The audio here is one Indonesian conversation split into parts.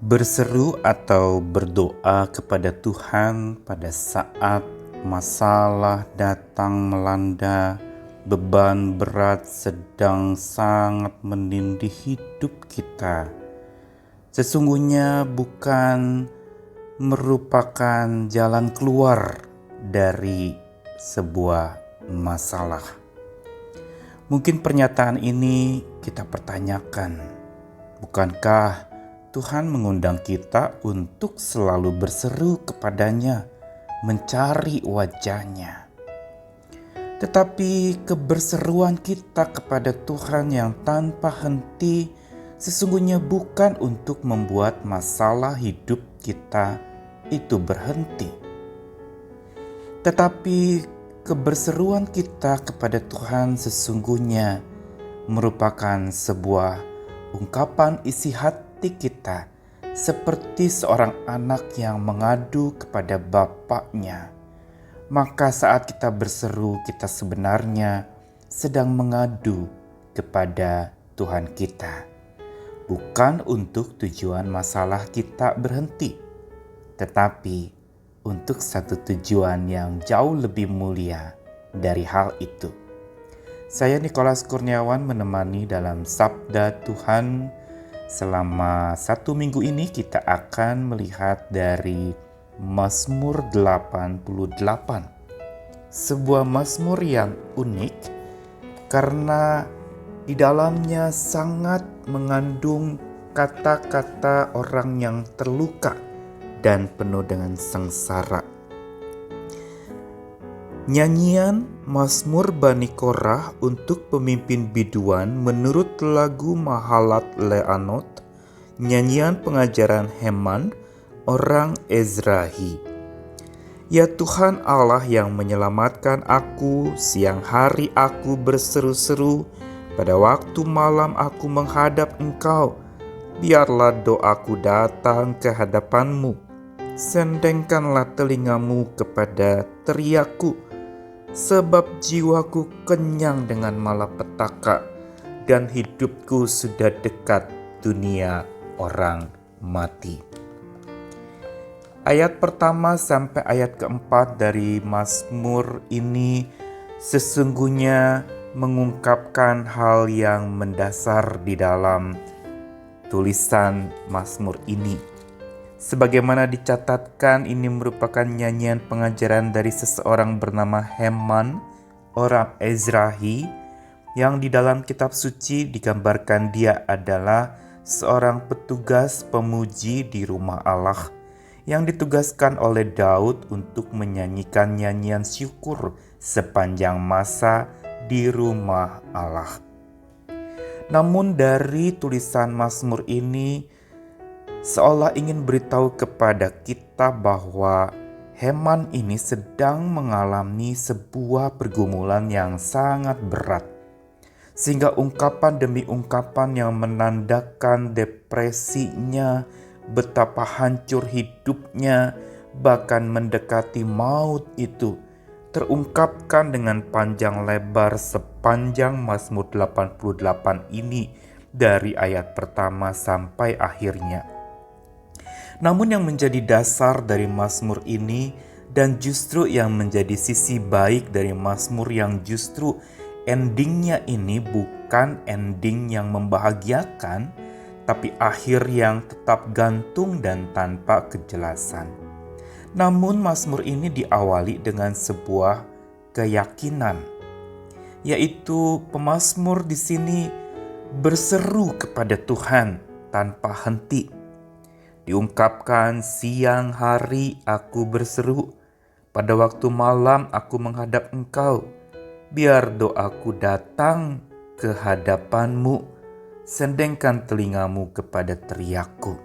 Berseru atau berdoa kepada Tuhan pada saat masalah datang melanda, beban berat sedang sangat menindih hidup kita. Sesungguhnya bukan merupakan jalan keluar dari sebuah masalah. Mungkin pernyataan ini kita pertanyakan, bukankah Tuhan mengundang kita untuk selalu berseru kepadanya, mencari wajahnya. Tetapi keberseruan kita kepada Tuhan yang tanpa henti sesungguhnya bukan untuk membuat masalah hidup kita itu berhenti. Tetapi keberseruan kita kepada Tuhan sesungguhnya merupakan sebuah ungkapan isi hati kita, seperti seorang anak yang mengadu kepada bapaknya. Maka saat kita berseru, kita sebenarnya sedang mengadu kepada Tuhan kita. Bukan untuk tujuan masalah kita berhenti, tetapi untuk satu tujuan yang jauh lebih mulia dari hal itu. Saya Nikolas Kurniawan menemani dalam Sabda Tuhan. Selama 1 minggu ini kita akan melihat dari Mazmur 88. Sebuah mazmur yang unik karena di dalamnya sangat mengandung kata-kata orang yang terluka dan penuh dengan sengsara. Nyanyian Mazmur Bani Korah untuk pemimpin biduan menurut lagu Mahalat Leanot, nyanyian pengajaran Heman, orang Ezrahi. Ya Tuhan Allah yang menyelamatkan aku, siang hari aku berseru-seru, pada waktu malam aku menghadap Engkau. Biarlah doaku datang ke hadapan-Mu, sendengkanlah telingamu kepada teriakku. Sebab jiwaku kenyang dengan malapetaka dan hidupku sudah dekat dunia orang mati. Ayat pertama sampai ayat keempat dari Mazmur ini sesungguhnya mengungkapkan hal yang mendasar di dalam tulisan Mazmur ini. Sebagaimana dicatatkan, ini merupakan nyanyian pengajaran dari seseorang bernama Heman, orang Ezrahi, yang di dalam kitab suci digambarkan dia adalah seorang petugas pemuji di rumah Allah yang ditugaskan oleh Daud untuk menyanyikan nyanyian syukur sepanjang masa di rumah Allah. Namun dari tulisan Mazmur ini seolah ingin beritahu kepada kita bahwa Heman ini sedang mengalami sebuah pergumulan yang sangat berat. Sehingga ungkapan demi ungkapan yang menandakan depresinya, betapa hancur hidupnya, bahkan mendekati maut itu, terungkapkan dengan panjang lebar sepanjang Mazmur 88 ini dari ayat pertama sampai akhirnya. Namun yang menjadi dasar dari Mazmur ini dan justru yang menjadi sisi baik dari Mazmur yang justru endingnya ini bukan ending yang membahagiakan, tapi akhir yang tetap gantung dan tanpa kejelasan. Namun Mazmur ini diawali dengan sebuah keyakinan, yaitu pemazmur di sini berseru kepada Tuhan tanpa henti. Diungkapkan, siang hari aku berseru, pada waktu malam aku menghadap Engkau. Biar doaku datang ke hadapan-Mu, sendengkan telingamu kepada teriakku.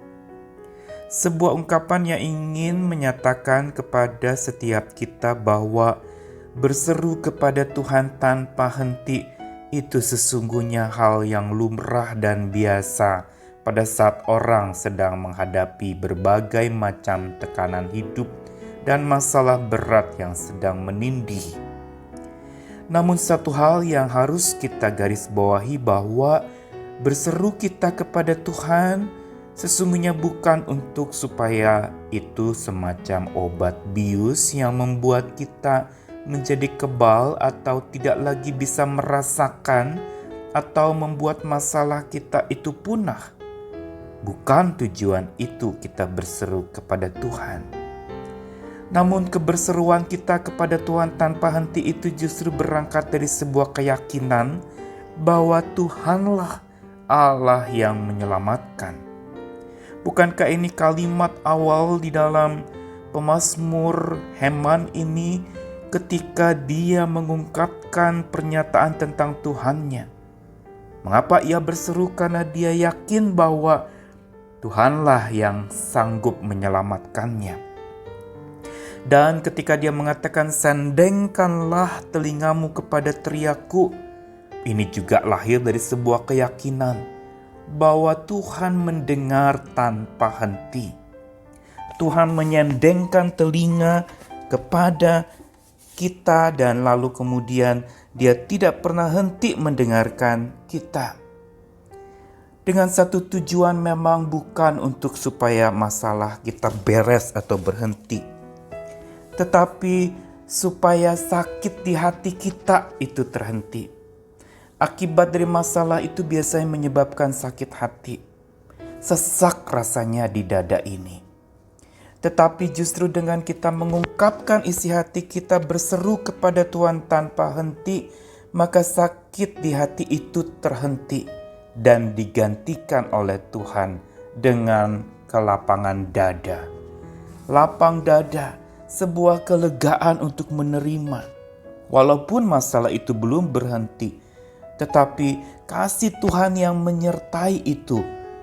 Sebuah ungkapan yang ingin menyatakan kepada setiap kita bahwa berseru kepada Tuhan tanpa henti itu sesungguhnya hal yang lumrah dan biasa pada saat orang sedang menghadapi berbagai macam tekanan hidup dan masalah berat yang sedang menindih. Namun satu hal yang harus kita garis bawahi bahwa berseru kita kepada Tuhan Sesungguhnya bukan untuk supaya itu semacam obat bius yang membuat kita menjadi kebal atau tidak lagi bisa merasakan atau membuat masalah kita itu punah. Bukan tujuan itu kita berseru kepada Tuhan. Namun keberseruan kita kepada Tuhan tanpa henti itu justru berangkat dari sebuah keyakinan bahwa Tuhanlah Allah yang menyelamatkan. Bukankah ini kalimat awal di dalam pemazmur Heman ini ketika dia mengungkapkan pernyataan tentang Tuhannya? Mengapa ia berseru? Karena dia yakin bahwa Tuhanlah yang sanggup menyelamatkannya. Dan ketika dia mengatakan, "Sandengkanlah telingamu kepada teriakku," ini juga lahir dari sebuah keyakinan bahwa Tuhan mendengar tanpa henti. Tuhan menyandengkan telinga kepada kita dan lalu kemudian Dia tidak pernah henti mendengarkan kita. Dengan satu tujuan, memang bukan untuk supaya masalah kita beres atau berhenti, tetapi supaya sakit di hati kita itu terhenti. Akibat dari masalah itu biasanya menyebabkan sakit hati. Sesak rasanya di dada ini. Tetapi justru dengan kita mengungkapkan isi hati kita, berseru kepada Tuhan tanpa henti, maka sakit di hati itu terhenti dan digantikan oleh Tuhan dengan kelapangan dada. Lapang dada, sebuah kelegaan untuk menerima. Walaupun masalah itu belum berhenti, tetapi kasih Tuhan yang menyertai itu,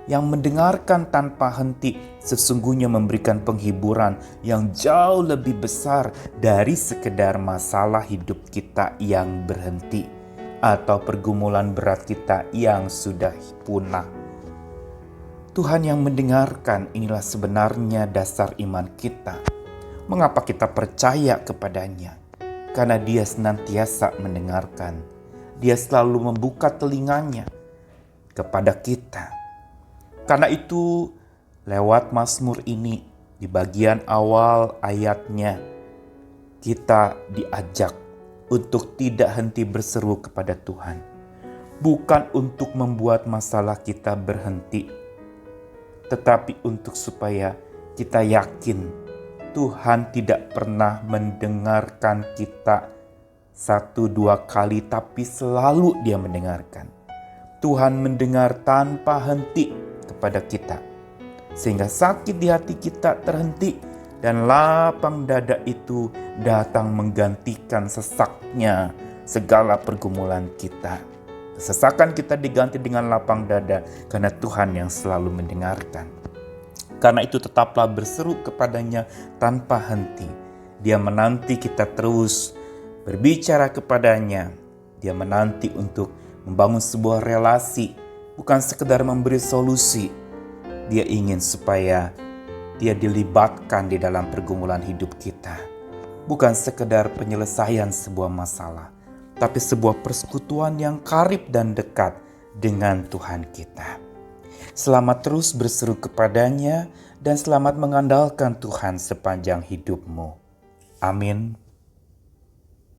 yang mendengarkan tanpa henti, sesungguhnya memberikan penghiburan yang jauh lebih besar dari sekedar masalah hidup kita yang berhenti atau pergumulan berat kita yang sudah punah. Tuhan yang mendengarkan, inilah sebenarnya dasar iman kita. Mengapa kita percaya kepadanya? Karena Dia senantiasa mendengarkan. Dia selalu membuka telinganya kepada kita. Karena itu, lewat Mazmur ini, di bagian awal ayatnya, kita diajak untuk tidak henti berseru kepada Tuhan. Bukan untuk membuat masalah kita berhenti, tetapi untuk supaya kita yakin Tuhan tidak pernah mendengarkan kita 1-2 kali, tapi selalu Dia mendengarkan. Tuhan mendengar tanpa henti kepada kita, sehingga sakit di hati kita terhenti dan lapang dada itu datang menggantikan sesaknya segala pergumulan kita. Kesesakan kita diganti dengan lapang dada karena Tuhan yang selalu mendengarkan. Karena itu tetaplah berseru kepadanya tanpa henti. Dia menanti kita terus berbicara kepadanya. Dia menanti untuk membangun sebuah relasi, bukan sekedar memberi solusi. Dia ingin supaya Dia dilibatkan di dalam pergumulan hidup kita. Bukan sekedar penyelesaian sebuah masalah, tapi sebuah persekutuan yang karib dan dekat dengan Tuhan kita. Selamat terus berseru kepadanya dan selamat mengandalkan Tuhan sepanjang hidupmu. Amin.